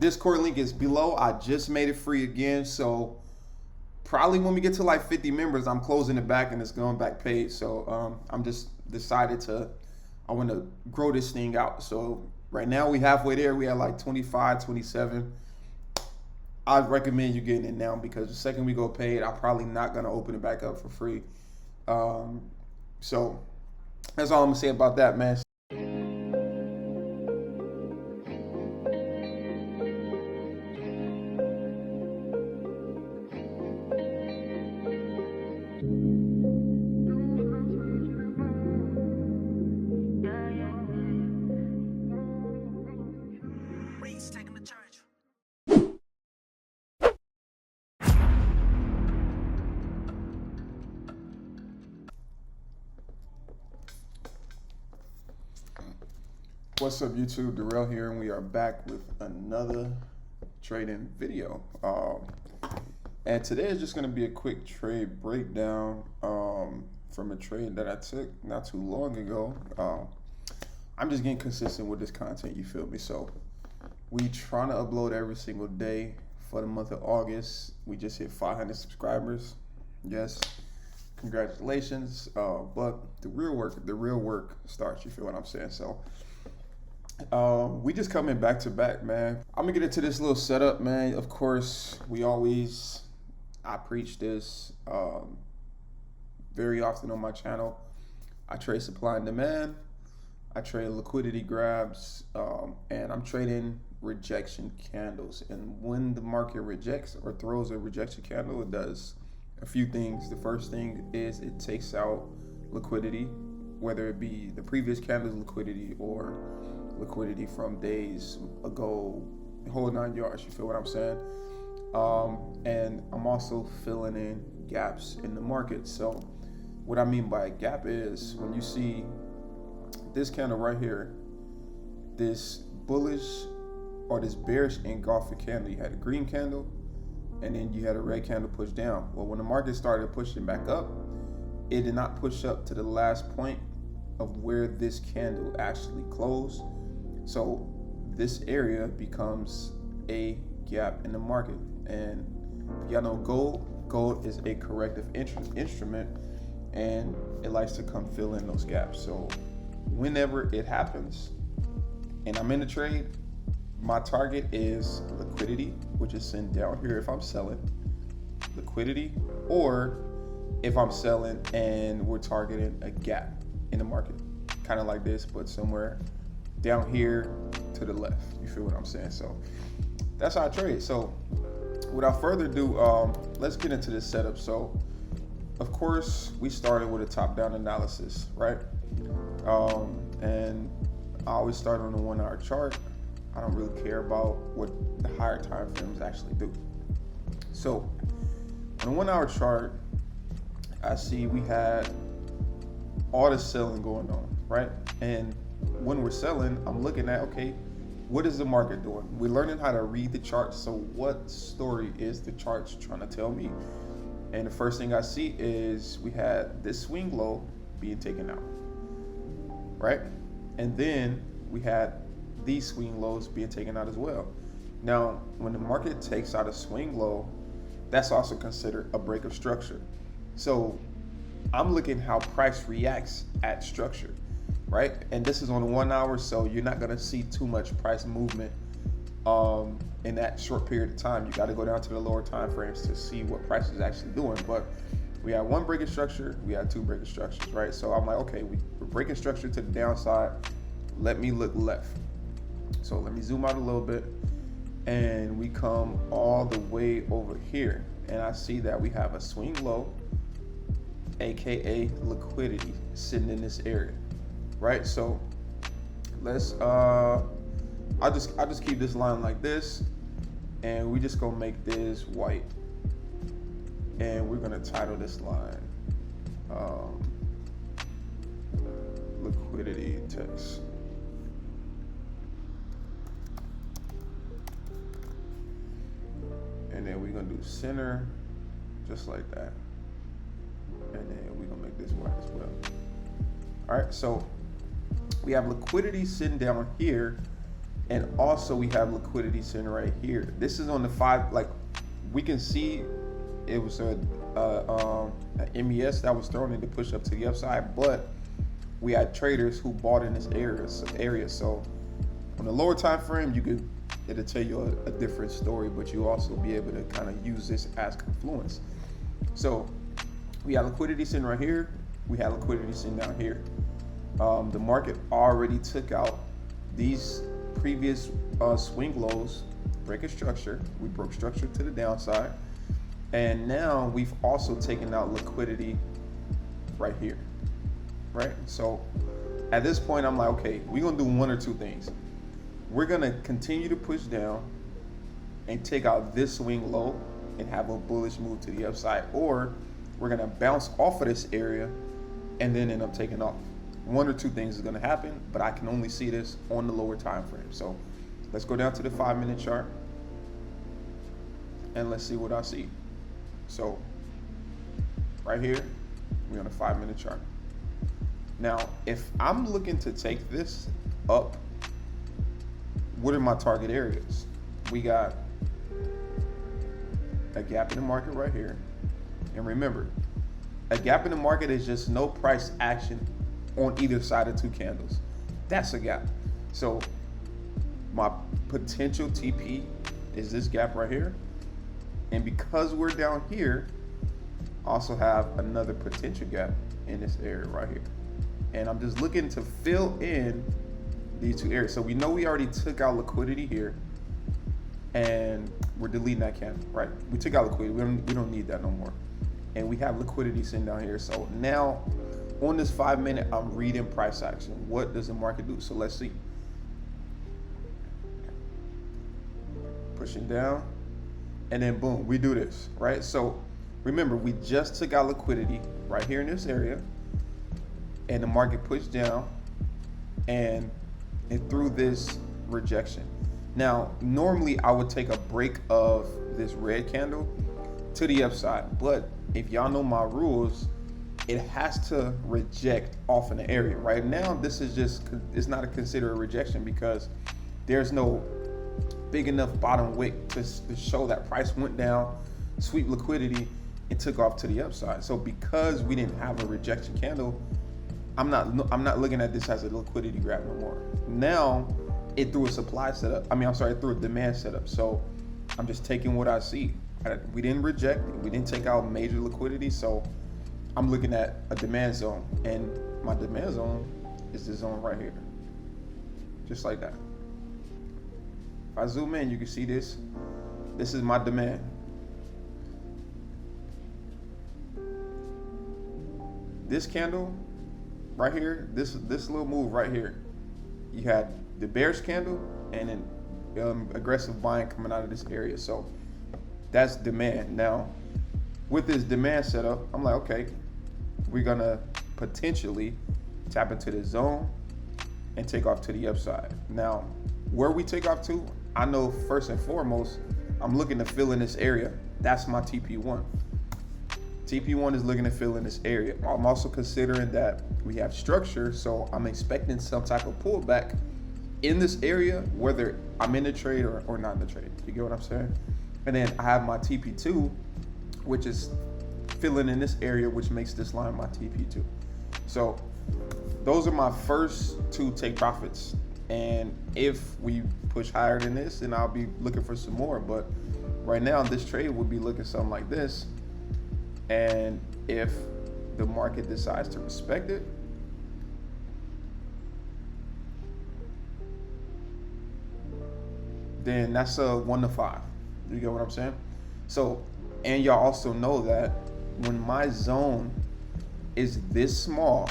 Discord link is below. I just made it free again, so probably when we get to like 50 members, I'm closing it back and it's going back paid. So I'm just decided I want to grow this thing out. So right now we halfway there. We have like 25, 27. I recommend you getting it now, because the second we go paid, I'm probably not going to open it back up for free. So that's all I'm going to say about that, man. What's up, YouTube? Darrell here, and we are back with another trading video. And today is just going to be a quick trade breakdown from a trade that I took not too long ago. I'm just getting consistent with this content, you feel me? So we trying to upload every single day for the month of August. We just hit 500 subscribers. Yes, congratulations. But the real work starts, you feel what I'm saying? So we just coming back to back, man. I'm gonna get into this little setup, man. Of course, I preach this very often on my channel. I trade supply and demand. I trade liquidity grabs, and I'm trading rejection candles. And when the market rejects or throws a rejection candle, it does a few things. The first thing is it takes out liquidity, whether it be the previous candle's liquidity or liquidity from days ago, whole 9 yards, you feel what I'm saying? And I'm also filling in gaps in the market. So what I mean by a gap is when you see this candle right here, this bullish or this bearish engulfing candle, you had a green candle and then you had a red candle push down. Well, when the market started pushing back up, it did not push up to the last point of where this candle actually closed. So this area becomes a gap in the market. And if y'all know gold is a corrective instrument, and it likes to come fill in those gaps. So whenever it happens and I'm in the trade, my target is liquidity, which is sitting down here if I'm selling liquidity, or if I'm selling and we're targeting a gap in the market, kind of like this, but somewhere down here to the left. You feel what I'm saying? So that's how I trade. So without further ado, let's get into this setup. So of course we started with a top-down analysis, right? And I always start on the 1 hour chart. I don't really care about what the higher time frames actually do. So on the 1 hour chart, I see we had all the selling going on, right? And when we're selling, I'm looking at, okay, what is the market doing? We're learning how to read the charts. So what story is the charts trying to tell me? And the first thing I see is we had this swing low being taken out, right? And then we had these swing lows being taken out as well. Now, when the market takes out a swing low, that's also considered a break of structure. So I'm looking how price reacts at structure, right? And this is on the 1 hour, so you're not gonna see too much price movement in that short period of time. You got to go down to the lower time frames to see what price is actually doing. But we had one breaking structure, we had two breaking structures, right? So I'm like, okay, we're breaking structure to the downside. Let me look left. So let me zoom out a little bit, and we come all the way over here, and I see that we have a swing low, aka liquidity, sitting in this area, right? So let's I'll just keep this line like this, and we just gonna make this white, and we're gonna title this line liquidity text. And then we're gonna do center just like that, and then we're gonna make this white as well. All right, so we have liquidity sitting down here And also we have liquidity center right here. This is on the 5, like we can see it was a MES that was thrown in to push up to the upside, but we had traders who bought in this area. So on the lower time frame, it'll tell you a different story, but you also be able to kind of use this as confluence. So we have liquidity sitting right here. We have liquidity sitting down here. The market already took out these previous swing lows, breaking structure. We broke structure to the downside. And now we've also taken out liquidity right here, right? So at this point, I'm like, okay, we're gonna do one or two things. We're gonna continue to push down and take out this swing low and have a bullish move to the upside, or we're gonna bounce off of this area and then end up taking off. One or two things is gonna happen, but I can only see this on the lower time frame. So let's go down to the 5-minute chart and let's see what I see. So right here, we're on a 5-minute chart. Now, if I'm looking to take this up, what are my target areas? We got a gap in the market right here. And remember, a gap in the market is just no price action on either side of two candles. That's a gap. So my potential TP is this gap right here. And because we're down here, also have another potential gap in this area right here. And I'm just looking to fill in these two areas. So we know we already took out liquidity here, and we're deleting that candle, right? We took out liquidity. We don't need that no more. And we have liquidity sitting down here. So now on this 5-minute, I'm reading price action. What does the market do? So let's see. Pushing down, and then boom, we do this, right? So remember, we just took out liquidity right here in this area, and the market pushed down and it threw this rejection. Now, normally I would take a break of this red candle to the upside, but if y'all know my rules, it has to reject off in the area. Right now, this is just, it's not a considered rejection because there's no big enough bottom wick to show that price went down, sweep liquidity, and took off to the upside. So because we didn't have a rejection candle, I'm not looking at this as a liquidity grab no more. Now it threw a supply setup. It threw a demand setup. So I'm just taking what I see. We didn't reject, we didn't take out major liquidity. So I'm looking at a demand zone, and my demand zone is this zone right here. Just like that. If I zoom in, you can see this. This is my demand. This candle right here, this little move right here, you had the bearish candle and then aggressive buying coming out of this area. So that's demand. Now with this demand setup, I'm like, okay, we're gonna potentially tap into the zone and take off to the upside. Now where we take off to, I know first and foremost, I'm looking to fill in this area. That's my TP1. TP1 is looking to fill in this area. I'm also considering that we have structure, so I'm expecting some type of pullback in this area, whether I'm in the trade or not in the trade. You get what I'm saying? And then I have my TP2, which is filling in this area, which makes this line my TP2. So those are my first two take profits. And if we push higher than this, then I'll be looking for some more. But right now, this trade would be looking something like this. And if the market decides to respect it, then that's a 1 to 5. You get what I'm saying? So, and y'all also know that when my zone is this small,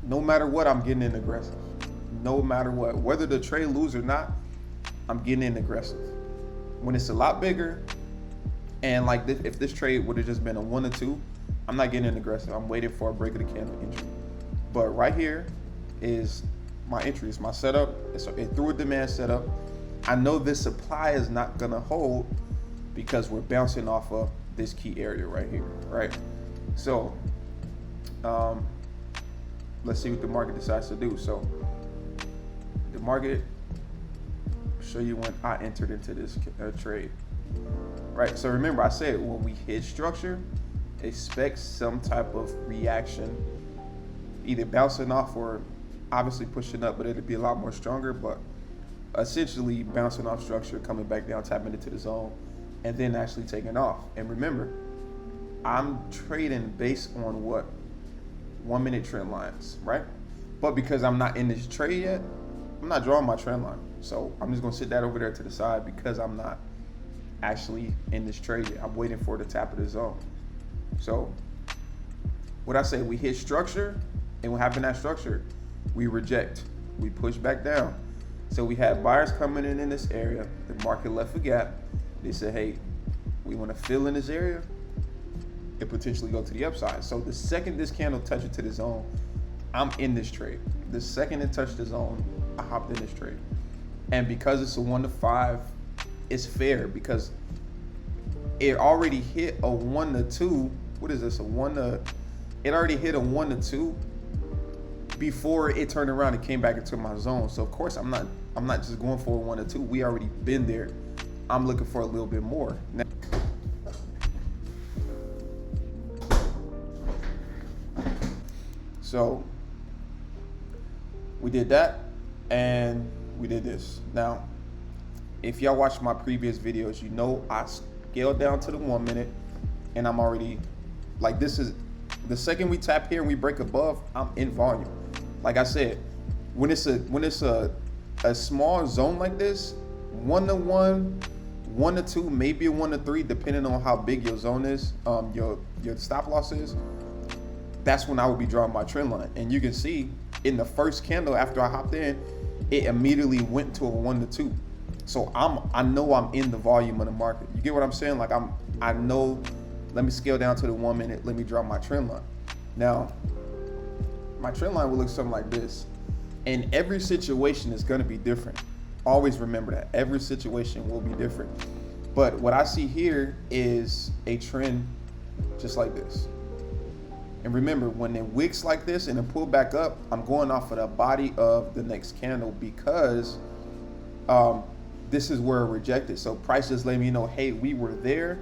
no matter what, I'm getting in aggressive. No matter what, whether the trade lose or not, I'm getting in aggressive. When it's a lot bigger, and like this, if this trade would have just been a 1 or 2, I'm not getting in aggressive. I'm waiting for a break of the candle entry. But right here is my entry. It's my setup. It threw a demand setup. I know this supply is not gonna hold because we're bouncing off of this key area right here, right? So let's see what the market decides to do. So the market show you when I entered into this trade. Right, so remember I said when we hit structure, expect some type of reaction, either bouncing off or obviously pushing up, but it'll be a lot more stronger, but essentially bouncing off structure, coming back down, tapping into the zone, and then actually taking off. And remember, I'm trading based on what? 1 minute trend lines, right? But because I'm not in this trade yet, I'm not drawing my trend line. So I'm just gonna sit that over there to the side because I'm not actually in this trade yet. I'm waiting for the tap of the zone. So what I say, we hit structure, and what happened in that structure? We reject, we push back down. So we had buyers coming in this area, the market left a gap. They said, hey, we wanna fill in this area and potentially go to the upside. So the second this candle touches to the zone, I'm in this trade. The second it touched the zone, I hopped in this trade. And because it's a 1 to 5, it's fair because it already hit a 1 to 2. What is this? It already hit a 1 to 2 before it turned around and came back into my zone. So of course I'm not just going for a 1 to 2. We already been there. I'm looking for a little bit more. Now, so we did that and we did this. Now, if y'all watched my previous videos, you know I scaled down to the 1 minute and I'm already, like, this is, the second we tap here and we break above, I'm in volume. Like I said, when it's a small zone like this, 1 to 1, 1 to 2, maybe a 1 to 3, depending on how big your zone is, your stop loss is, that's when I would be drawing my trend line. And you can see in the first candle after I hopped in, it immediately went to a 1 to 2. So I know I'm in the volume of the market. You get what I'm saying? Like I know, let me scale down to the 1 minute, let me draw my trend line. Now, my trend line will look something like this. And every situation is gonna be different. Always remember that. Every situation will be different. But what I see here is a trend just like this. And remember, when it wicks like this and it pull back up, I'm going off of the body of the next candle because this is where it rejected. So price just letting me know, hey, we were there,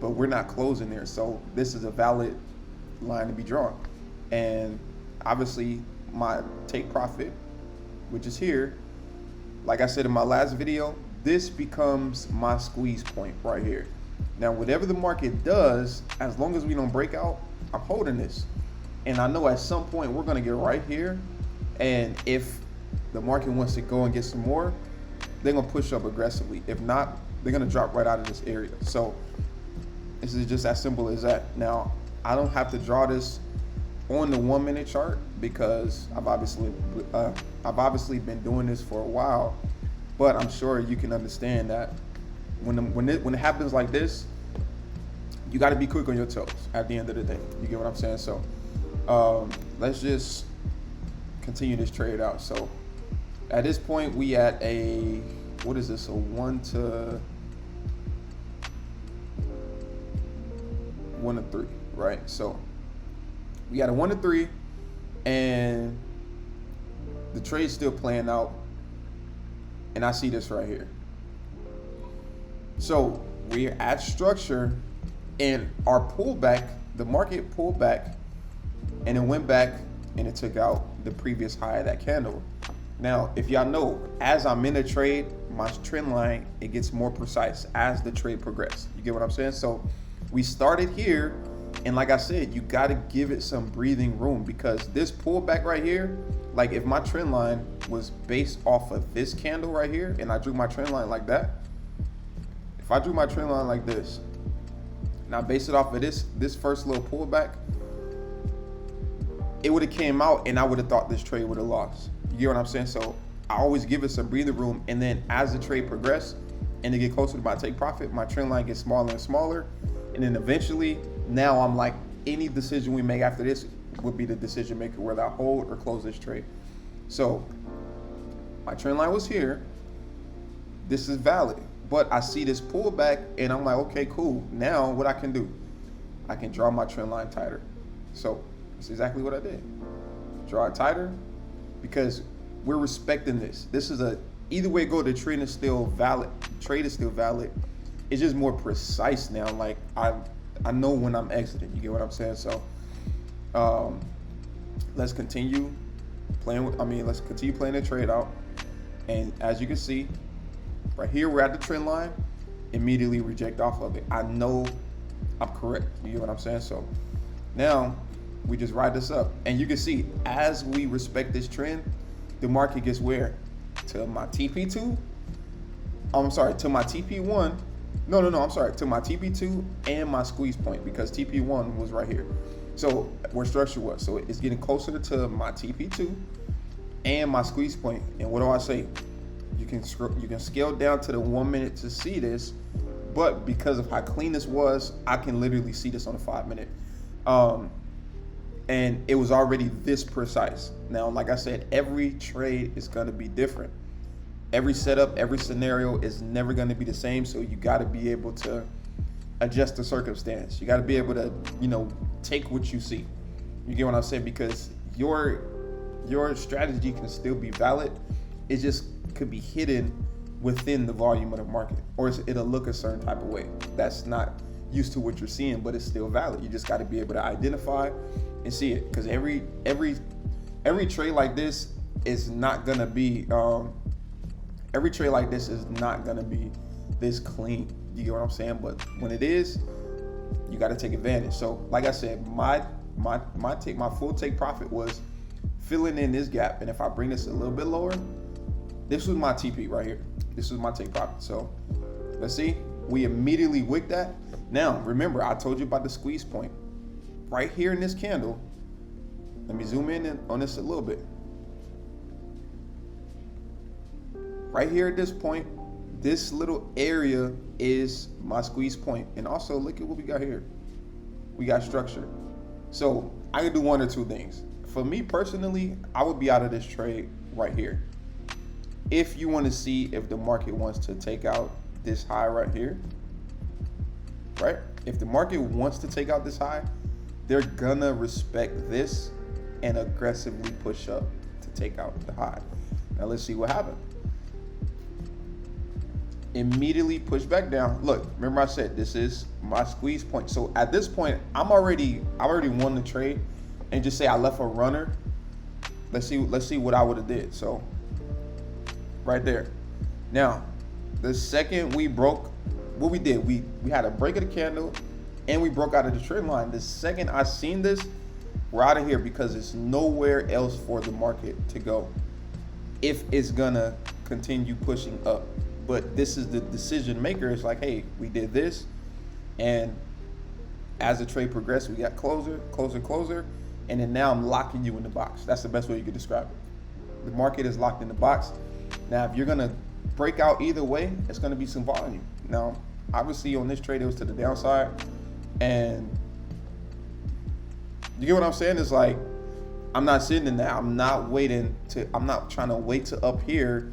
but we're not closing there. So this is a valid line to be drawn. And obviously my take profit, which is here, like I said in my last video, this becomes my squeeze point right here. Now, whatever the market does, as long as we don't break out, I'm holding this. And I know at some point we're gonna get right here. And if the market wants to go and get some more, they're gonna push up aggressively. If not, they're gonna drop right out of this area. So this is just as simple as that. Now, I don't have to draw this on the 1 minute chart because I've obviously been doing this for a while, but I'm sure you can understand that when it happens like this, you got to be quick on your toes at the end of the day. You get what I'm saying? So let's just continue this trade out. So at this point, we at a, what is this? A 1 to 3, right? So we got a 1 to 3, and the trade's still playing out. And I see this right here. So we're at structure, and our pullback, the market pulled back, and it went back and it took out the previous high of that candle. Now, if y'all know, as I'm in a trade, my trend line, it gets more precise as the trade progresses. You get what I'm saying? So we started here, and like I said, you got to give it some breathing room, because this pullback right here, like if my trend line was based off of this candle right here and I drew my trend line like that, if I drew my trend line like this and I base it off of this first little pullback, it would have came out and I would have thought this trade would have lost. You get what I'm saying? So I always give it some breathing room, and then as the trade progresses and they get closer to my take profit, my trend line gets smaller and smaller, and then eventually, now I'm like, any decision we make after this would be the decision maker, whether I hold or close this trade. So my trend line was here. This is valid, but I see this pullback and I'm like, okay, cool. Now what I can do, I can draw my trend line tighter. So that's exactly what I did. Draw it tighter, because we're respecting this. This is a either way go, the trade is still valid. It's just more precise now. Like I know when I'm exiting. You get what I'm saying? So let's continue playing the trade out. And as you can see, right here we're at the trend line. Immediately reject off of it. I know I'm correct. You get what I'm saying? So now we just ride this up, and you can see as we respect this trend, the market gets where? To my TP2. I'm sorry, to my TP1. No, I'm sorry, to my TP2 and my squeeze point, because TP1 was right here. So where structure was. So it's getting closer to my TP2 and my squeeze point. And what do I say? You can scale down to the 1 minute to see this, but because of how clean this was, I can literally see this on the 5 minute. And it was already this precise. Now, like I said, every trade is going to be different. Every setup, every scenario is never going to be the same. So you got to be able to adjust the circumstance. You got to be able to, take what you see. You get what I'm saying? Because your strategy can still be valid. It just could be hidden within the volume of the market, or it'll look a certain type of way that's not used to what you're seeing, but it's still valid. You just got to be able to identify and see it, because every trade like this is not gonna be this clean. You get what I'm saying? But when it is, you got to take advantage. So like I said, my full take profit was filling in this gap, and if I bring this a little bit lower, this was my TP right here. This was my take profit. So let's see, we immediately wicked that. Now remember, I told you about the squeeze point right here in this candle. Let me zoom in on this a little bit. Right here at this point, this little area is my squeeze point. And also look at what we got here. We got structure. So I can do one or two things. For me personally, I would be out of this trade right here. If you want to see if the market wants to take out this high right here, right? If the market wants to take out this high, they're gonna respect this and aggressively push up to take out the high. Now let's see what happened. Immediately push back down. Look, remember I said this is my squeeze point. So at this point, I already won the trade, and just say I left a runner. Let's see what I would have did. So right there. Now, the second we broke, what we did, we had a break of the candle, and we broke out of the trend line. The second I seen this, we're out of here, because there's nowhere else for the market to go if it's gonna continue pushing up. But this is the decision maker. It's like, hey, we did this, and as the trade progressed, we got closer, and then now I'm locking you in the box. That's the best way you could describe it. The market is locked in the box. Now, if you're gonna break out either way, it's gonna be some volume. Now, obviously on this trade, it was to the downside, and you get what I'm saying? It's like, I'm not sitting in that. I'm not trying to wait to up here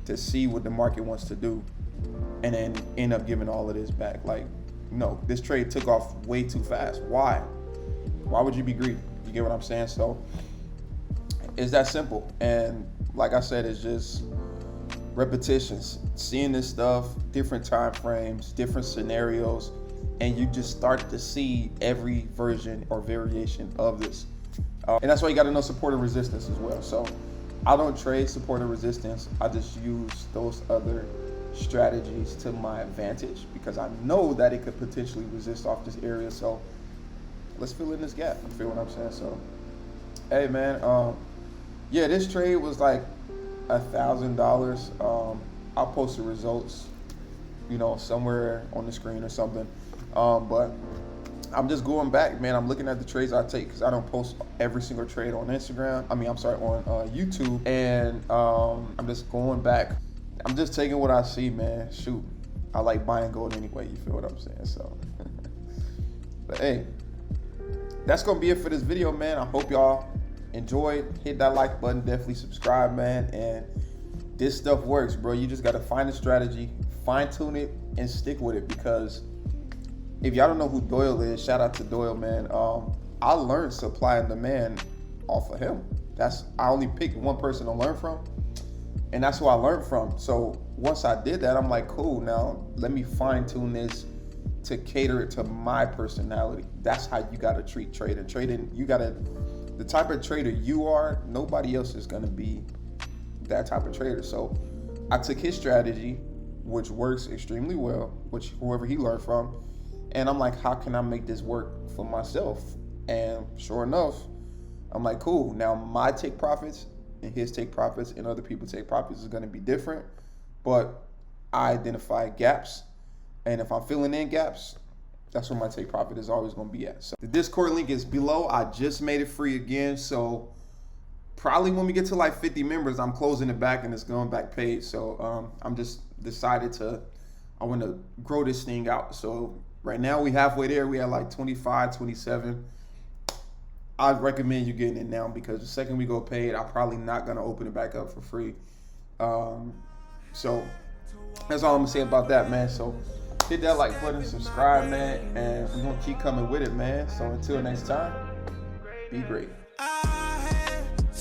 to see what the market wants to do and then end up giving all of this back. Like, no, this trade took off way too fast. Why would you be greedy? You get what I'm saying? So it's that simple. And like I said, it's just repetitions, seeing this stuff, different time frames, different scenarios, and you just start to see every version or variation of this. And that's why you got to know support and resistance as well. So I don't trade support and resistance. I just use those other strategies to my advantage, because I know that it could potentially resist off this area. So let's fill in this gap. You feel what I'm saying? So, hey man, yeah, this trade was like $1,000. I'll post the results, somewhere on the screen or something. But I'm just going back, man. I'm looking at the trades I take, because I don't post every single trade on Instagram. On YouTube. And I'm just going back. I'm just taking what I see, man. Shoot, I like buying gold anyway. You feel what I'm saying? So, but hey, that's gonna be it for this video, man. I hope y'all enjoyed. Hit that like button. Definitely subscribe, man. And this stuff works, bro. You just gotta find a strategy, fine tune it, and stick with it. Because if y'all don't know who Doyle is, shout out to Doyle, man. I learned supply and demand off of him. I only picked one person to learn from, And that's what I learned from. So once I did that, I'm like, cool, now let me fine tune this to cater it to my personality. That's how you gotta treat trading. Trading, the type of trader you are, nobody else is gonna be that type of trader. So I took his strategy, which works extremely well, which whoever he learned from, and I'm like, how can I make this work for myself? And sure enough, I'm like, cool, now my take profits and his take profits and other people take profits is gonna be different, but I identify gaps, and if I'm filling in gaps, that's where my take profit is always gonna be at. So the Discord link is below. I just made it free again, so probably when we get to like 50 members, I'm closing it back and it's going back paid. So I'm just decided I want to grow this thing out. So right now we halfway there. We have like 25, 27. I recommend you getting it now, because the second we go paid, I'm probably not gonna open it back up for free. So that's all I'm gonna say about that, man. So hit that like button, subscribe, man, and we're gonna keep coming with it, man. So until next time, be great.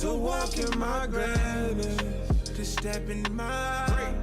To walk in my greatness, to step in my